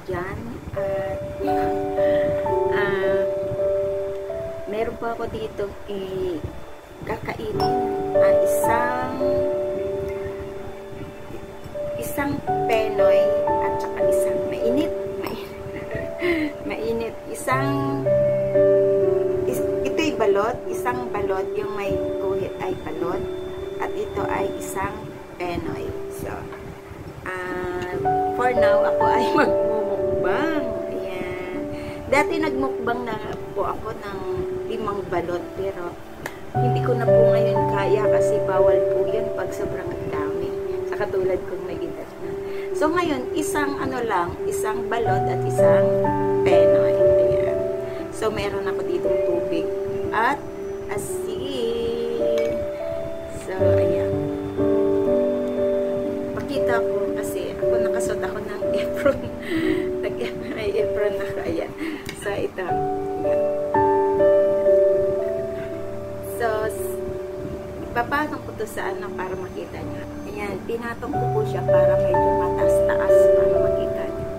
dyan. At meron pa ako dito kakainin. Isang Penoy at saka isang mainit. Mainit. Ito'y balot. Isang balot. Yung may guhit ay balot. At ito ay isang Penoy. So, for now, ako ay magmumukbang. Ayan. Dati nagmukbang na po ako ng 5 balot. Pero, hindi ko na po ngayon kaya kasi bawal po yun pag sobrang dami. Sa katulad kong may edad na. So, ngayon, isang balot at isang Penoy. Ayan. So, meron ako ditong tubig at asin. So, ayan. Pakita ko kasi ako nakasuot ako ng apron. May apron na kaya. So, ito. Ayan. So, ipapatong ko to sa para makita niya. Ayan, pinatong ko po siya para medyo mataas-taas para makita niya.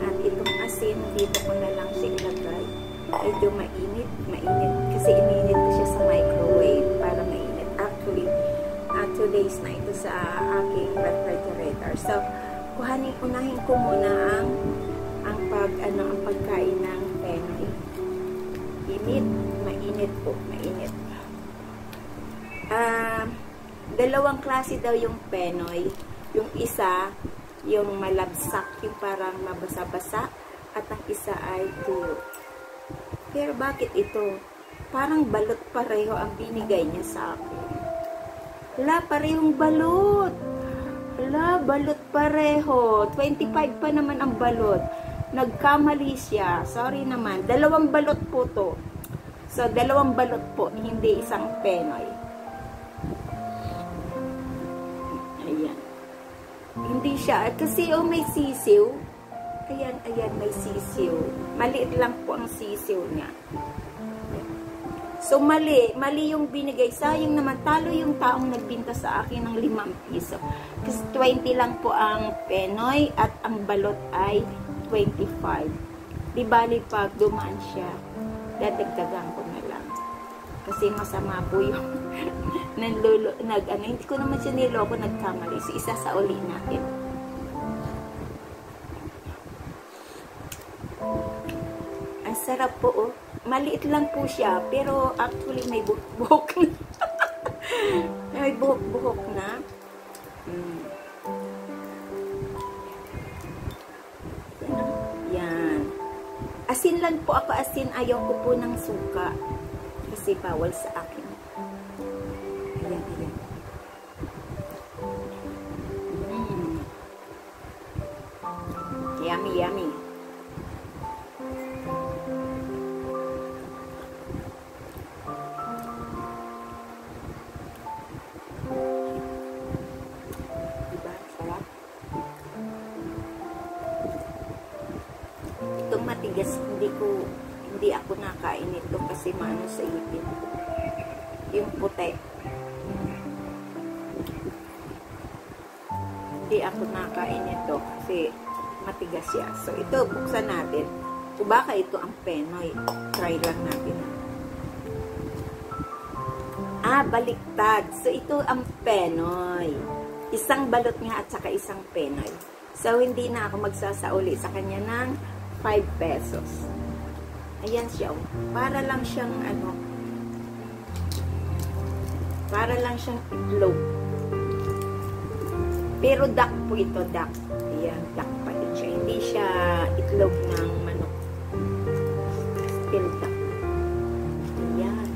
At itong asin, dito ko na lang siya ilagay. Medyo mainit. Kasi ininit ko siya sa microwave para mainit. Actually, 2 days na ito sa aking refrigerator. So, unahin ko muna ang pagkain ng Penoy. Mainit po, mainit. Dalawang klase daw yung Penoy. Yung isa, yung malabsak, yung parang mabasa-basa, at ang isa ay tuyo. Pero bakit ito? Parang balot pareho ang binigay niya sa akin. Wala, parehong balot. Wala, balot pareho. 25 pa naman ang balot. Nagkamali siya. Sorry naman. 2 balot po to. So, 2 balot po, hindi isang Penoy. Ayan. Hindi siya. Kasi, may sisiw. Ayan, may sisiw. Maliit lang po ang sisiw niya. So, mali yung binigay. Sayang naman, talo yung taong nagbinta sa akin ng 5 piso. Kasi 20 lang po ang Penoy at ang balot ay 25. Di bali pag dumaan siya, dadagdagan ko na lang. Kasi masama po yung hindi ko naman siya niloko, nagkamali. So, isa sa uli natin. Ang sarap po, oh. Maliit lang po siya, pero actually may buhok na. May buhok na. Yan. Asin lang po ako, asin. Ayaw ko po ng suka. Kasi bawal sa akin. Ayan. Yummy. Matigas, hindi ako nakain ito kasi maano sa ipin. Yung puti. Hindi ako nakain ito kasi matigas siya. So, ito, buksan natin. O baka ito ang Penoy. Try lang natin. Baliktad. So, ito ang Penoy. Isang balot nga at saka isang Penoy. So, hindi na ako magsasauli sa kanya ng 5 pesos. Ayan siya. Para lang siyang itlog. Pero duck po ito, duck. Ayan, duck pa rin siya. Hindi siya itlog ng manok. Still duck. Ayan.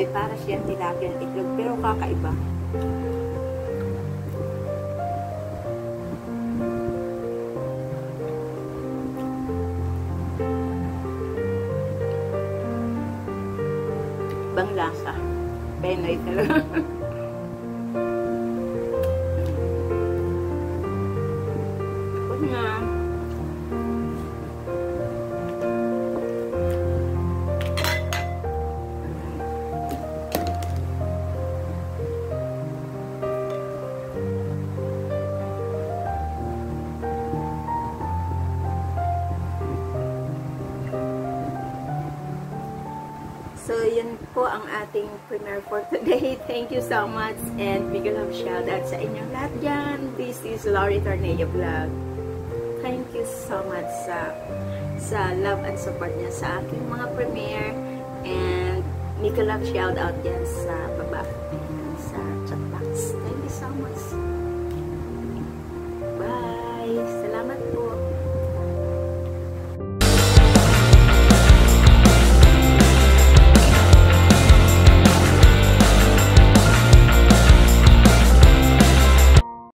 Penoy, para siyang tilapia ng itlog, pero kakaiba. Ibang lasa. Penoy talaga. Tapos na. So, yun po ang ating premiere for today. Thank you so much and big love shout out sa inyong lahat dyan. This is Lori Tornillo Vlog. Thank you so much sa love and support niya sa aking mga premiere, and big love shout out dyan sa baba and sa chat box. Thank you so much.